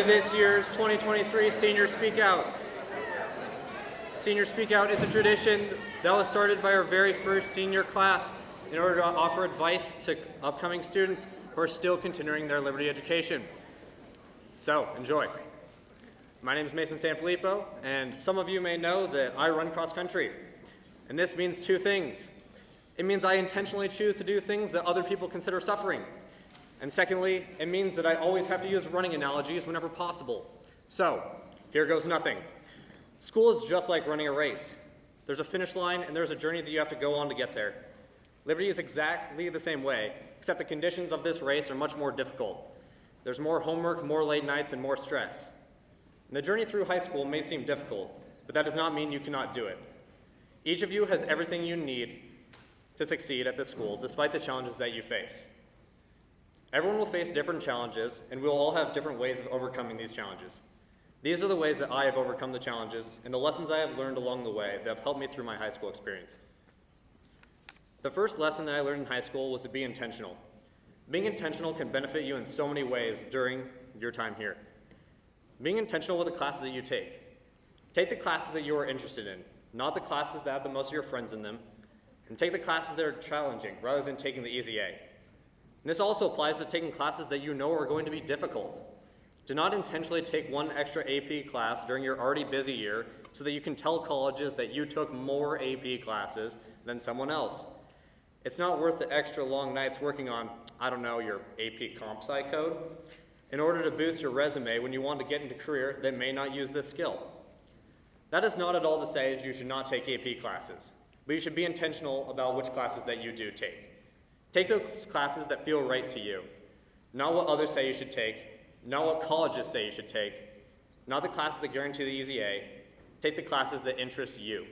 this year's 2023 Senior Speak Out. Senior Speak Out is a tradition that was started by our very first senior class in order to offer advice to upcoming students who are still continuing their Liberty education. So, enjoy. My name is Mason Sanfilippo, and some of you may know that I run cross country. And this means two things. It means I intentionally choose to do things that other people consider suffering. And secondly, it means that I always have to use running analogies whenever possible. So, here goes nothing. School is just like running a race. There's a finish line and there's a journey that you have to go on to get there. Liberty is exactly the same way, except the conditions of this race are much more difficult. There's more homework, more late nights, and more stress. And the journey through high school may seem difficult, but that does not mean you cannot do it. Each of you has everything you need to succeed at this school, despite the challenges that you face. Everyone will face different challenges, and we will all have different ways of overcoming these challenges. These are the ways that I have overcome the challenges and the lessons I have learned along the way that have helped me through my high school experience. The first lesson that I learned in high school was to be intentional. Being intentional can benefit you in so many ways during your time here. Being intentional with the classes that you take. Take the classes that you are interested in, not the classes that have the most of your friends in them, and take the classes that are challenging rather than taking the easy A. And this also applies to taking classes that you know are going to be difficult. Do not intentionally take one extra AP class during your already busy year so that you can tell colleges that you took more AP classes than someone else. It's not worth the extra long nights working on, I don't know, your AP Comp Sci code in order to boost your resume when you want to get into a career that may not use this skill. That is not at all to say that you should not take AP classes, but you should be intentional about which classes that you do take. Take those classes that feel right to you, not what others say you should take, not what colleges say you should take, not the classes that guarantee the easy A. Take the classes that interest you.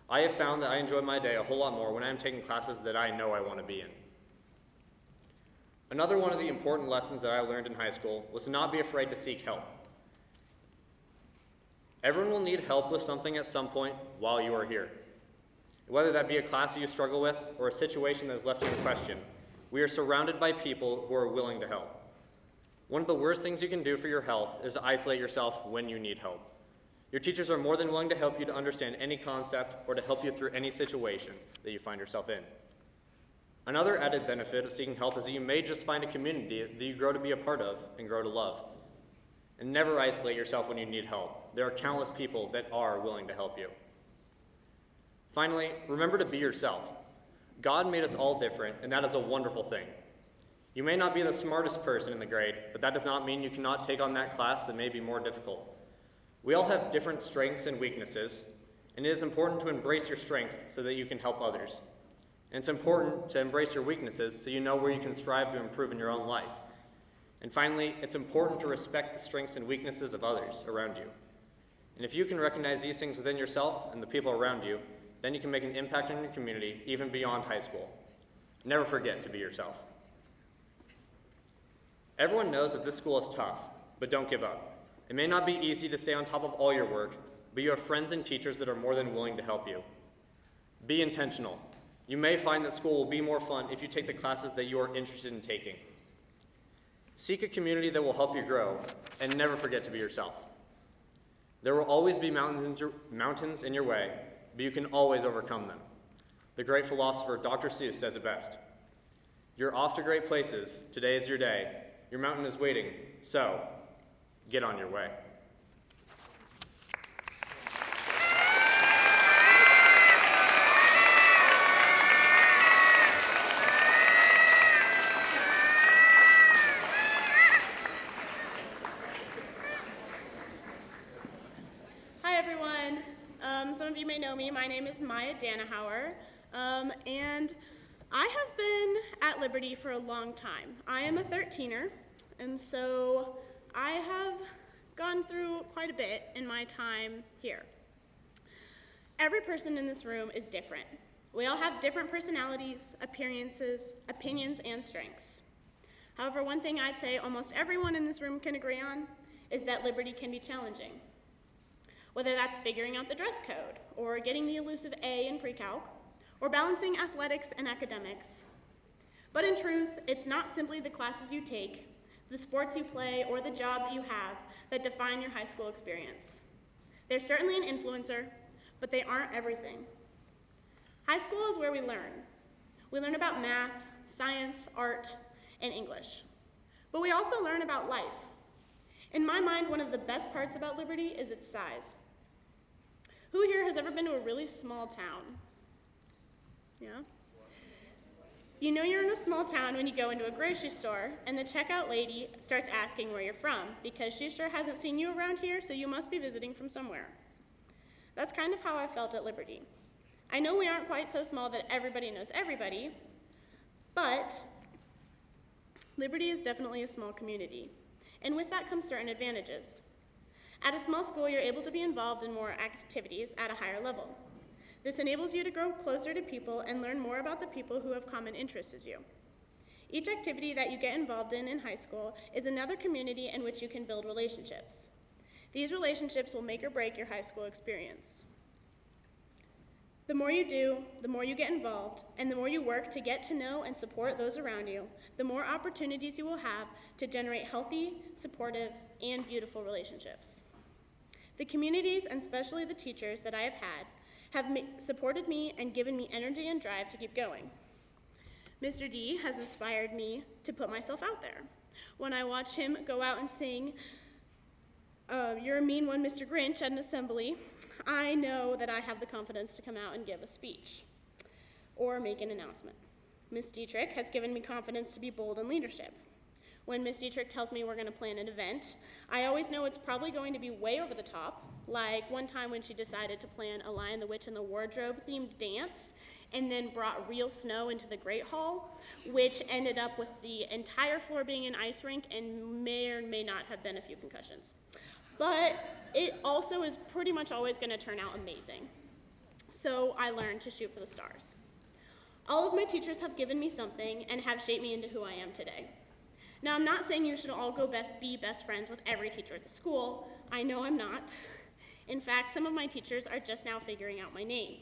I have found that I enjoy my day a whole lot more when I am taking classes that I know I want to be in. Another one of the important lessons that I learned in high school was to not be afraid to seek help. Everyone will need help with something at some point while you are here. Whether that be a class that you struggle with or a situation that has left you in question, we are surrounded by people who are willing to help. One of the worst things you can do for your health is to isolate yourself when you need help. Your teachers are more than willing to help you to understand any concept or to help you through any situation that you find yourself in. Another added benefit of seeking help is that you may just find a community that you grow to be a part of and grow to love. And never isolate yourself when you need help. There are countless people that are willing to help you. Finally, remember to be yourself. God made us all different, and that is a wonderful thing. You may not be the smartest person in the grade, but that does not mean you cannot take on that class that may be more difficult. We all have different strengths and weaknesses, and it is important to embrace your strengths so that you can help others. And it's important to embrace your weaknesses so you know where you can strive to improve in your own life. And finally, it's important to respect the strengths and weaknesses of others around you. And if you can recognize these things within yourself and the people around you, then you can make an impact on your community even beyond high school. Never forget to be yourself. Everyone knows that this school is tough, but don't give up. It may not be easy to stay on top of all your work, but you have friends and teachers that are more than willing to help you. Be intentional. You may find that school will be more fun if you take the classes that you are interested in taking. Seek a community that will help you grow, and never forget to be yourself. There will always be mountains in your way, but you can always overcome them. The great philosopher Dr. Seuss says it best. You're off to great places. Today is your day. Your mountain is waiting. So, get on your way. Hi everyone. Some of you may know me. My name is MIAH DANNAHOWER, and I have been at Liberty for a long time. I am a 13er, and so I have gone through quite a bit in my time here. Every person in this room is different. We all have different personalities, appearances, opinions, and strengths. However, one thing I'd say almost everyone in this room can agree on is that Liberty can be challenging. Whether that's figuring out the dress code, or getting the elusive A in pre-calc, or balancing athletics and academics. But in truth, it's not simply the classes you take the sports you play, or the job that you have that define your high school experience. They're certainly an influencer, but they aren't everything. High school is where we learn. We learn about math, science, art, and English. But we also learn about life. In my mind, one of the best parts about Liberty is its size. Who here has ever been to a really small town? Yeah? You know you're in a small town when you go into a grocery store and the checkout lady starts asking where you're from because she sure hasn't seen you around here, so you must be visiting from somewhere. That's kind of how I felt at Liberty. I know we aren't quite so small that everybody knows everybody, but Liberty is definitely a small community, and with that comes certain advantages. At a small school, you're able to be involved in more activities at a higher level. This enables you to grow closer to people and learn more about the people who have common interests as you. Each activity that you get involved in high school is another community in which you can build relationships. These relationships will make or break your high school experience. The more you do, the more you get involved, and the more you work to get to know and support those around you, the more opportunities you will have to generate healthy, supportive, and beautiful relationships. The communities, and especially the teachers that I have had, have supported me and given me energy and drive to keep going. Mr. D has inspired me to put myself out there. When I watch him go out and sing, "You're a Mean One, Mr. Grinch" at an assembly, I know that I have the confidence to come out and give a speech or make an announcement. Ms. Dietrich has given me confidence to be bold in leadership. When Ms. Dietrich tells me we're going to plan an event, I always know it's probably going to be way over the top, like one time when she decided to plan a Lion, the Witch, and the Wardrobe themed dance, and then brought real snow into the Great Hall, which ended up with the entire floor being an ice rink and may or may not have been a few concussions. But it also is pretty much always going to turn out amazing. So I learned to shoot for the stars. All of my teachers have given me something and have shaped me into who I am today. Now, I'm not saying you should all go be best friends with every teacher at the school. I know I'm not. In fact, some of my teachers are just now figuring out my name.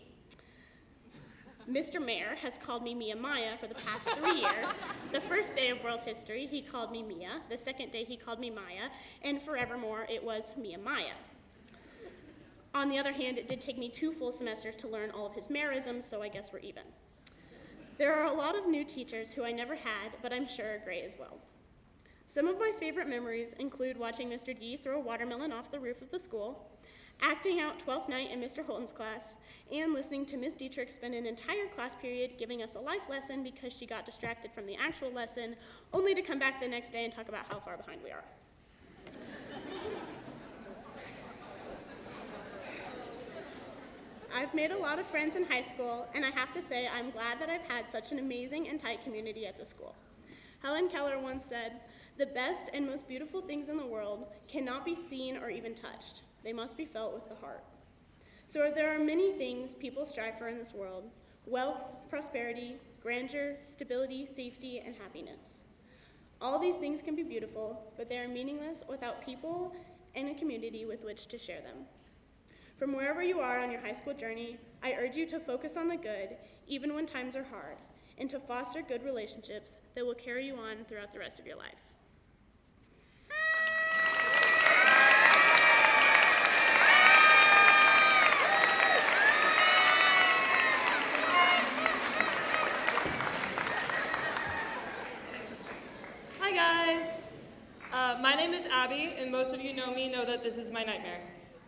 Mr. Mayor has called me MIAH for the past 3 years. The first day of world history, he called me Mia. The second day, he called me Maya. And forevermore, it was Maya. On the other hand, it did take me 2 full semesters to learn all of his Mayorisms, so I guess we're even. There are a lot of new teachers who I never had, but I'm sure are great as well. Some of my favorite memories include watching Mr. D throw a watermelon off the roof of the school, acting out 12th night in Mr. Holton's class, and listening to Ms. Dietrich spend an entire class period giving us a life lesson because she got distracted from the actual lesson, only to come back the next day and talk about how far behind we are. I've made a lot of friends in high school, and I have to say I'm glad that I've had such an amazing and tight community at the school. Helen Keller once said, "The best and most beautiful things in the world cannot be seen or even touched. They must be felt with the heart." So there are many things people strive for in this world: wealth, prosperity, grandeur, stability, safety, and happiness. All these things can be beautiful, but they are meaningless without people and a community with which to share them. From wherever you are on your high school journey, I urge you to focus on the good, even when times are hard, and to foster good relationships that will carry you on throughout the rest of your life. Hi guys! My name is Abby, and most of you know that this is my nightmare.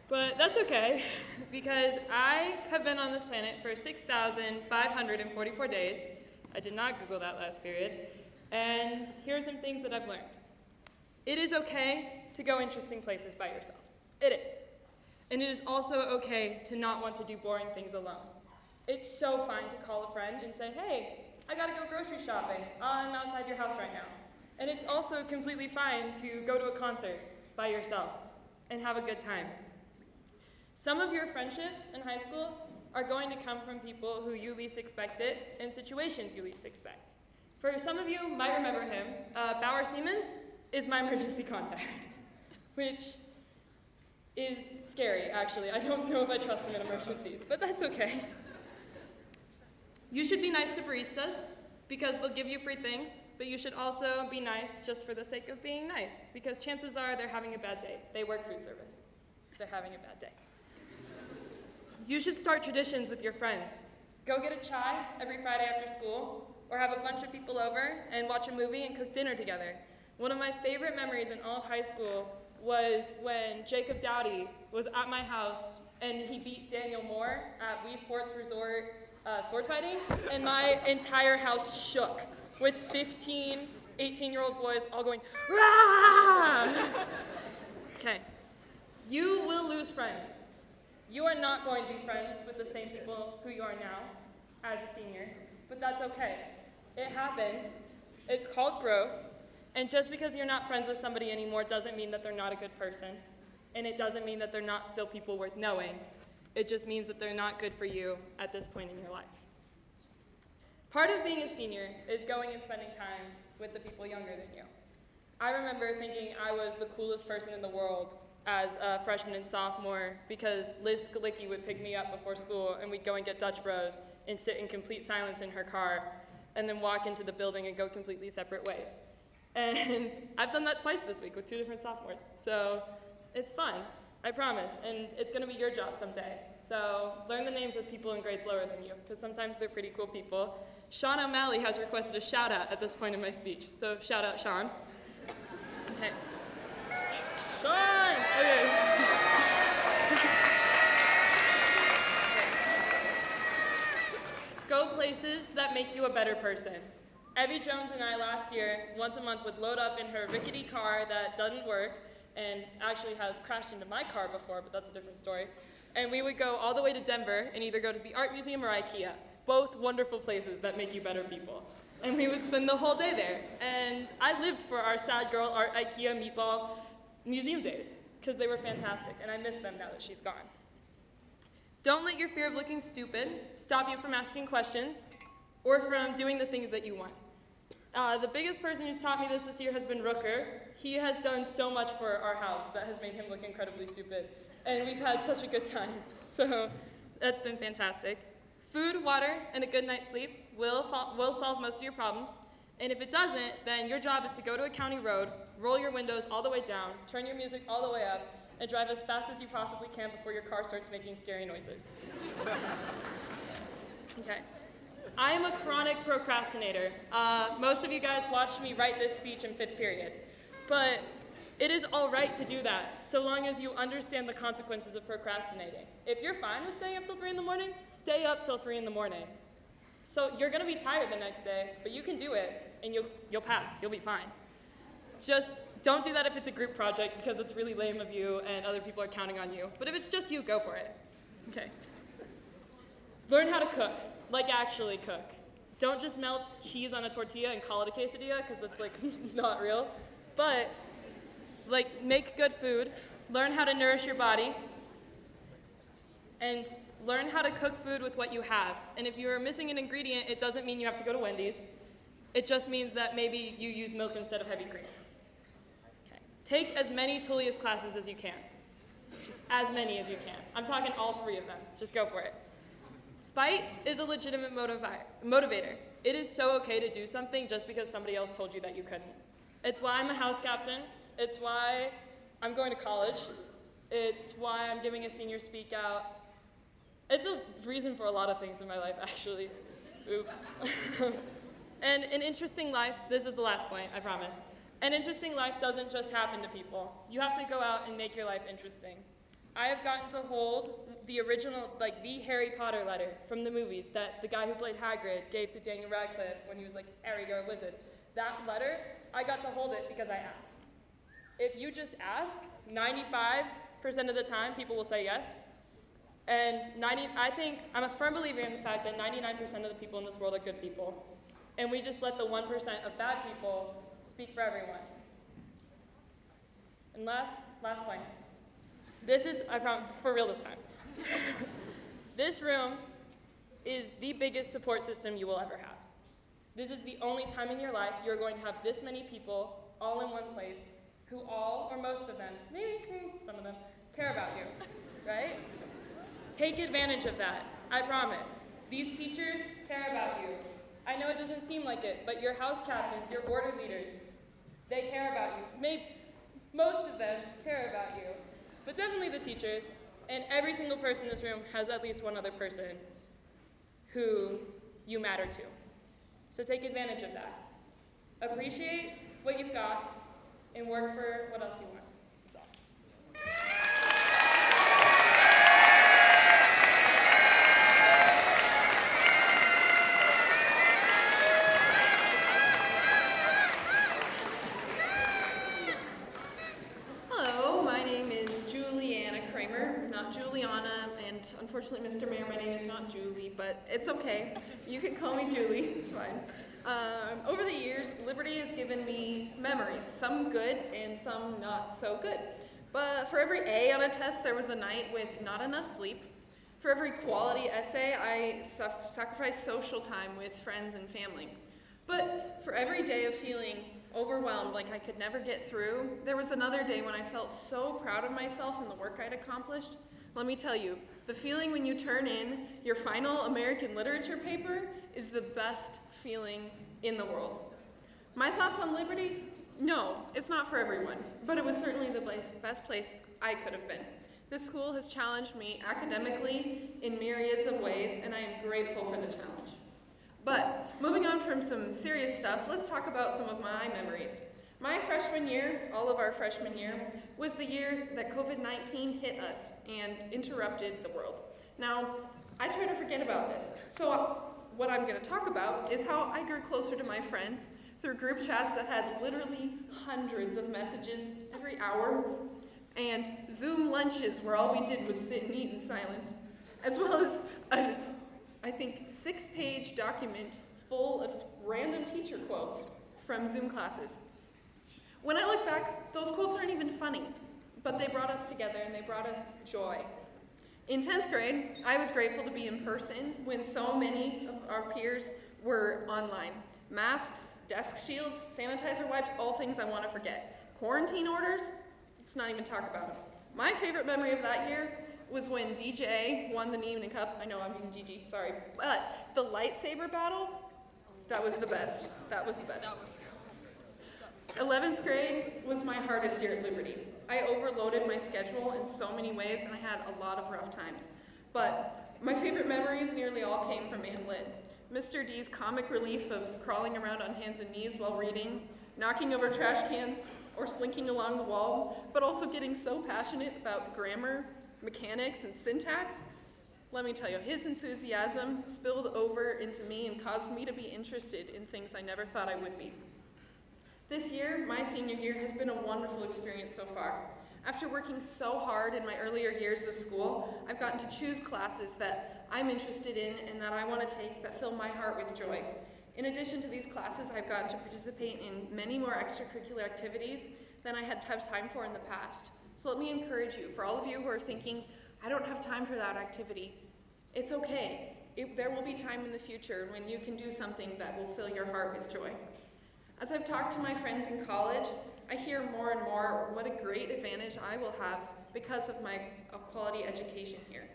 But that's okay, because I have been on this planet for 6,544 days. I did not Google that last period. And here are some things that I've learned. It is okay to go interesting places by yourself. It is. And it is also okay to not want to do boring things alone. It's so fine to call a friend and say, "Hey, I gotta go grocery shopping. I'm outside your house right now." And it's also completely fine to go to a concert by yourself and have a good time. Some of your friendships in high school are going to come from people who you least expect it and situations you least expect. For some of you might remember him, Bauer Siemens is my emergency contact, which is scary, actually. I don't know if I trust him in emergencies, but that's okay. You should be nice to baristas. because they'll give you free things, but you should also be nice just for the sake of being nice, because chances are they're having a bad day. They work food service. They're having a bad day. You should start traditions with your friends. Go get a chai every Friday after school, or have a bunch of people over and watch a movie and cook dinner together. One of my favorite memories in all of high school was when Jacob Dowdy was at my house and he beat Daniel Moore at Wii Sports Resort sword fighting, and my entire house shook with 15, 18-year-old boys all going, "Rah!" Okay, you will lose friends. You are not going to be friends with the same people who you are now as a senior, but that's okay. It happens. It's called growth, and just because you're not friends with somebody anymore doesn't mean that they're not a good person, and it doesn't mean that they're not still people worth knowing. It just means that they're not good for you at this point in your life. Part of being a senior is going and spending time with the people younger than you. I remember thinking I was the coolest person in the world as a freshman and sophomore because Liz Skalicki would pick me up before school and we'd go and get Dutch Bros and sit in complete silence in her car and then walk into the building and go completely separate ways. And I've done that twice this week with 2 different sophomores. So it's fun, I promise, and it's gonna be your job someday. So learn the names of people in grades lower than you, because sometimes they're pretty cool people. Sean O'Malley has requested a shout out at this point in my speech, so shout out Sean. Okay. Sean! Okay. Go places that make you a better person. Evie Jones and I last year, once a month, would load up in her rickety car that doesn't work and actually has crashed into my car before, but that's a different story. And we would go all the way to Denver and either go to the art museum or IKEA, both wonderful places that make you better people. And we would spend the whole day there. And I lived for our Sad Girl Art IKEA Meatball Museum days, because they were fantastic, and I miss them now that she's gone. Don't let your fear of looking stupid stop you from asking questions or from doing the things that you want. The biggest person who's taught me this year has been Rooker. He has done so much for our house that has made him look incredibly stupid, and we've had such a good time, so that's been fantastic. Food, water, and a good night's sleep will solve most of your problems, and if it doesn't, then your job is to go to a county road, roll your windows all the way down, turn your music all the way up, and drive as fast as you possibly can before your car starts making scary noises. Okay. I am a chronic procrastinator. Most of you guys watched me write this speech in 5th period, but it is all right to do that, so long as you understand the consequences of procrastinating. If you're fine with staying up till 3 in the morning, stay up till 3 in the morning. So you're gonna be tired the next day, but you can do it, and you'll pass, you'll be fine. Just don't do that if it's a group project, because it's really lame of you and other people are counting on you. But if it's just you, go for it. Okay. Learn how to cook, like actually cook. Don't just melt cheese on a tortilla and call it a quesadilla, because that's like not real. But like make good food, learn how to nourish your body, and learn how to cook food with what you have. And if you're missing an ingredient, it doesn't mean you have to go to Wendy's. It just means that maybe you use milk instead of heavy cream. Okay. Take as many Tullius classes as you can. Just as many as you can. I'm talking all 3 of them. Just go for it. Spite is a legitimate motivator. It is so okay to do something just because somebody else told you that you couldn't. It's why I'm a house captain. It's why I'm going to college. It's why I'm giving a senior speak out. It's a reason for a lot of things in my life, actually. Oops. And an interesting life, this is the last point, I promise. An interesting life doesn't just happen to people. You have to go out and make your life interesting. I have gotten to hold the original, like the Harry Potter letter from the movies that the guy who played Hagrid gave to Daniel Radcliffe when he was like, Harry, you're a wizard. That letter, I got to hold it because I asked. If you just ask, 95% of the time people will say yes. And I'm a firm believer in the fact that 99% of the people in this world are good people. And we just let the 1% of bad people speak for everyone. And last point. This is, I promise, for real this time. This room is the biggest support system you will ever have. This is the only time in your life you're going to have this many people all in one place who all, or most of them, maybe some of them, care about you, right? Take advantage of that, I promise. These teachers care about you. I know it doesn't seem like it, but your house captains, your order leaders, they care about you. Most of them care about you, but definitely the teachers, and every single person in this room has at least one other person who you matter to. So take advantage of that. Appreciate what you've got and work for what else you want. That's all. Hello, my name is Juliana Kramer, not Juliana, and unfortunately, Mr. Mayor, my name is not Julie, but it's okay. You can call me Julie, it's fine. Over the years, Liberty has given me memories, some good and some not so good. But for every A on a test, there was a night with not enough sleep. For every quality essay, I sacrificed social time with friends and family. But for every day of feeling overwhelmed like I could never get through, there was another day when I felt so proud of myself and the work I'd accomplished. Let me tell you, the feeling when you turn in your final American literature paper is the best feeling in the world. My thoughts on Liberty? No, it's not for everyone, but it was certainly the best place I could have been. This school has challenged me academically in myriads of ways, and I am grateful for the challenge. But moving on from some serious stuff, let's talk about some of my memories. My freshman year, all of our freshman year, was the year that COVID-19 hit us and interrupted the world. Now, I try to forget about this. So what I'm going to talk about is how I grew closer to my friends through group chats that had literally hundreds of messages every hour, and Zoom lunches where all we did was sit and eat in silence, as well as a, I think, 6-page document full of random teacher quotes from Zoom classes. When I look back, those quotes aren't even funny, but they brought us together and they brought us joy. In 10th grade, I was grateful to be in person when so many of our peers were online. Masks, desk shields, sanitizer wipes, all things I want to forget. Quarantine orders, let's not even talk about them. My favorite memory of that year was when DJ won the evening cup. I know I'm being Gigi, sorry. But the lightsaber battle, that was the best. That was the best. 11th grade was my hardest year at Liberty. I overloaded my schedule in so many ways, and I had a lot of rough times. But my favorite memories nearly all came from Ann Lit. Mr. D's comic relief of crawling around on hands and knees while reading, knocking over trash cans, or slinking along the wall, but also getting so passionate about grammar, mechanics, and syntax. Let me tell you, his enthusiasm spilled over into me and caused me to be interested in things I never thought I would be. This year, my senior year, has been a wonderful experience so far. After working so hard in my earlier years of school, I've gotten to choose classes that I'm interested in and that I want to take that fill my heart with joy. In addition to these classes, I've gotten to participate in many more extracurricular activities than I had time for in the past. So let me encourage you, for all of you who are thinking, I don't have time for that activity, it's okay. There will be time in the future when you can do something that will fill your heart with joy. As I've talked to my friends in college, I hear more and more what a great advantage I will have because of my quality education here.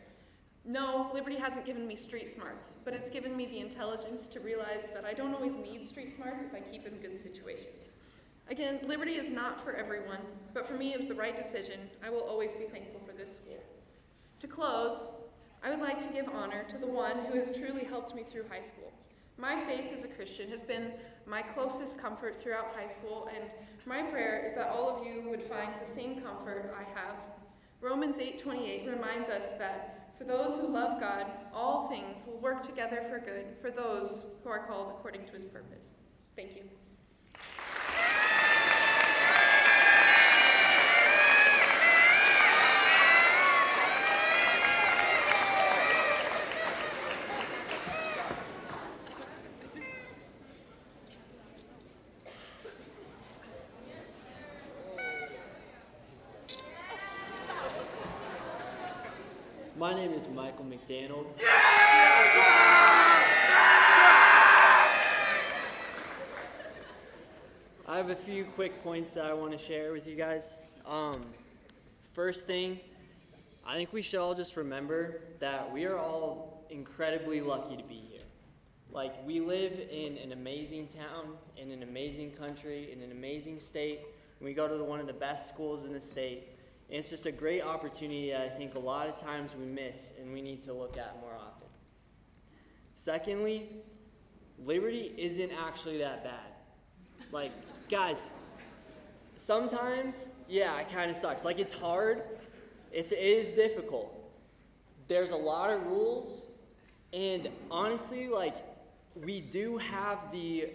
No, Liberty hasn't given me street smarts, but it's given me the intelligence to realize that I don't always need street smarts if I keep in good situations. Again, Liberty is not for everyone, but for me it was the right decision. I will always be thankful for this school. To close, I would like to give honor to the one who has truly helped me through high school. My faith as a Christian has been my closest comfort throughout high school, and my prayer is that all of you would find the same comfort I have. Romans 8:28 reminds us that for those who love God, all things will work together for good for those who are called according to his purpose. Thank you. My name is Michael McDanald. I have a few quick points that I want to share with you guys. First thing, I think we should all just remember that we are all incredibly lucky to be here. Like, we live in an amazing town, in an amazing country, in an amazing state, and we go to one of the best schools in the state. And it's just a great opportunity that I think a lot of times we miss and we need to look at more often. Secondly, Liberty isn't actually that bad. Like, guys, sometimes, yeah, it kind of sucks. Like, it's hard. It is difficult. There's a lot of rules, and honestly, like, we do have the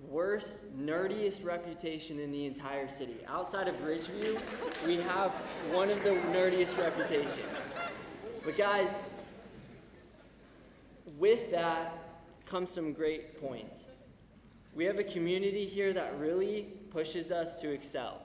worst, nerdiest reputation in the entire city. Outside of Ridgeview, we have one of the nerdiest reputations. But guys, with that comes some great points. We have a community here that really pushes us to excel.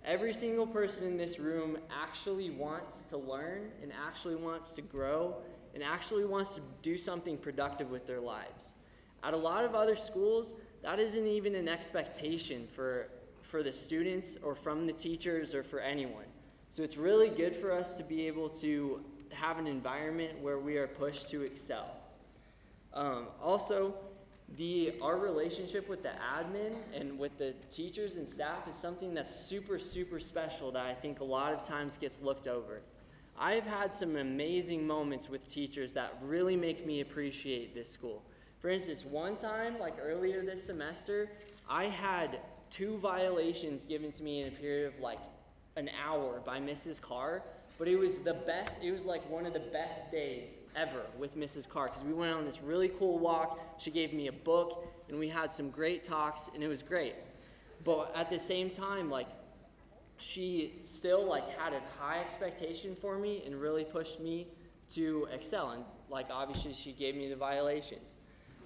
Every single person in this room actually wants to learn and actually wants to grow and actually wants to do something productive with their lives. At a lot of other schools, that isn't even an expectation for the students or from the teachers or for anyone. So it's really good for us to be able to have an environment where we are pushed to excel. Also, our relationship with the admin and with the teachers and staff is something that's super, super special that I think a lot of times gets looked over. I've had some amazing moments with teachers that really make me appreciate this school. For instance, one time, like earlier this semester, I had 2 violations given to me in a period of like an hour by Mrs. Carr, but it was the best, it was like one of the best days ever with Mrs. Carr, because we went on this really cool walk, she gave me a book, and we had some great talks, and it was great. But at the same time, like, she still like had a high expectation for me and really pushed me to excel, and like obviously she gave me the violations.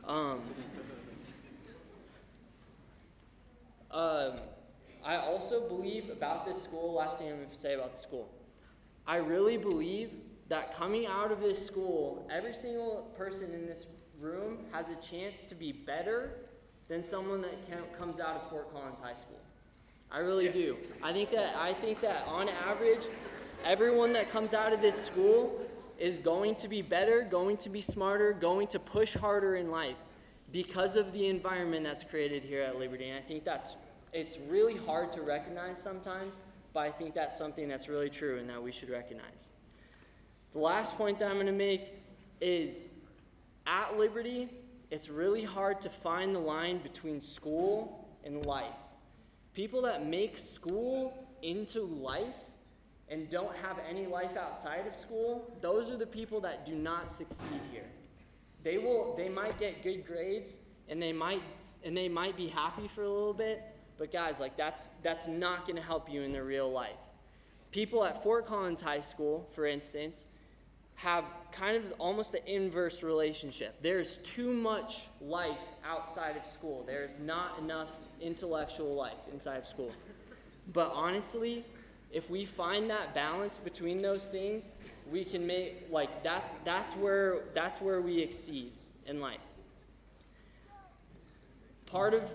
I also believe about this school, last thing I'm going to say about the school, I really believe that coming out of this school, every single person in this room has a chance to be better than someone that comes out of Fort Collins High School. I really do. I think that on average, everyone that comes out of this school is going to be better, going to be smarter, going to push harder in life because of the environment that's created here at Liberty. And I think it's really hard to recognize sometimes, but I think that's something that's really true and that we should recognize. The last point that I'm going to make is at Liberty, it's really hard to find the line between school and life. People that make school into life and don't have any life outside of school, those are the people that do not succeed here. They might get good grades and they might be happy for a little bit, but guys, like that's not going to help you in the real life. People at Fort Collins High School, for instance, have kind of almost the inverse relationship. There's too much life outside of school. There's not enough intellectual life inside of school. But honestly, if we find that balance between those things, we can make that's where we exceed in life. Part of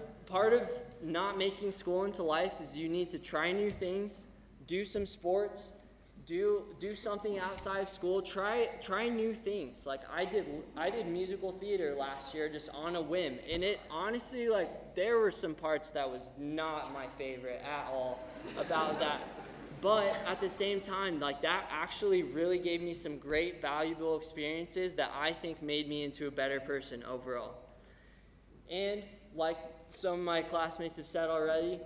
not making school into life is you need to try new things, do some sports, do something outside of school, try new things. Like I did musical theater last year just on a whim, and it honestly, like, there were some parts that was not my favorite at all about that. But at the same time, like, that actually really gave me some great valuable experiences that I think made me into a better person overall. And like some of my classmates have said already,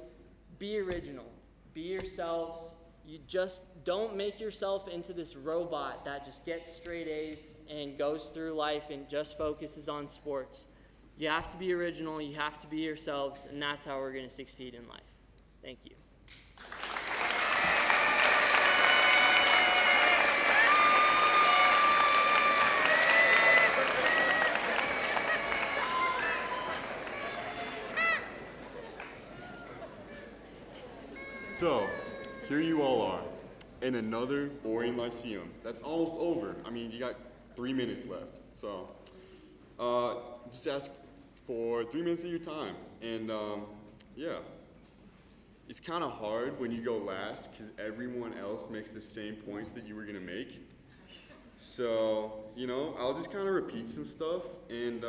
be original, be yourselves. You just don't make yourself into this robot that just gets straight A's and goes through life and just focuses on sports. You have to be original, you have to be yourselves, and that's how we're going to succeed in life. Thank you. So, here you all are, in another boring Lyceum. That's almost over. I mean, you got 3 minutes left. So, just ask for 3 minutes of your time. And, yeah. It's kind of hard when you go last, because everyone else makes the same points that you were going to make. So, I'll just kind of repeat some stuff, and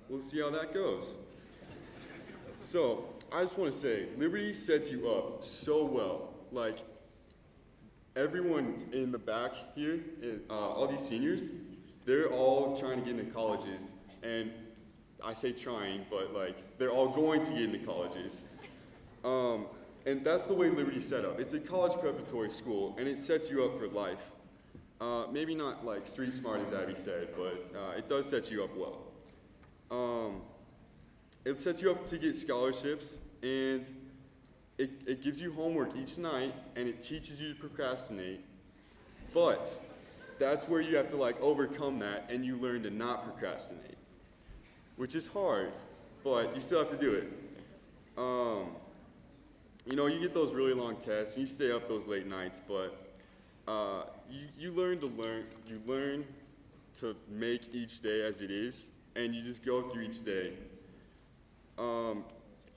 we'll see how that goes. So, I just want to say, Liberty sets you up so well. Like, everyone in the back here, all these seniors, they're all trying to get into colleges, and I say trying, but they're all going to get into colleges. And that's the way Liberty's set up. It's a college preparatory school, and it sets you up for life. Maybe not street smart as Abby said, but it does set you up well. It sets you up to get scholarships, and it gives you homework each night, and it teaches you to procrastinate. But that's where you have to overcome that, and you learn to not procrastinate, which is hard, but you still have to do it. You get those really long tests, and you stay up those late nights, but you learn to make each day as it is, and you just go through each day. I'm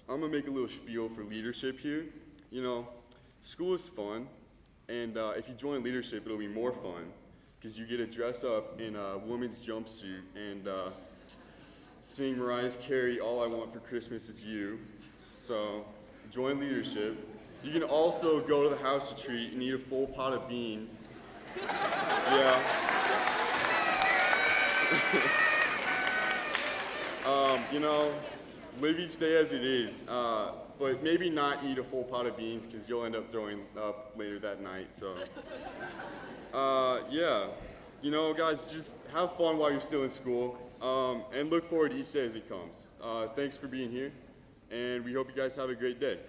gonna make a little spiel for leadership here. School is fun, and if you join leadership, it'll be more fun, because you get to dress up in a woman's jumpsuit and sing Mariah Carey, "All I Want for Christmas Is You." So, join leadership. You can also go to the house retreat and eat a full pot of beans. Yeah. Live each day as it is, but maybe not eat a full pot of beans because you'll end up throwing up later that night. So, yeah. Guys, just have fun while you're still in school, and look forward to each day as it comes. Thanks for being here, and we hope you guys have a great day.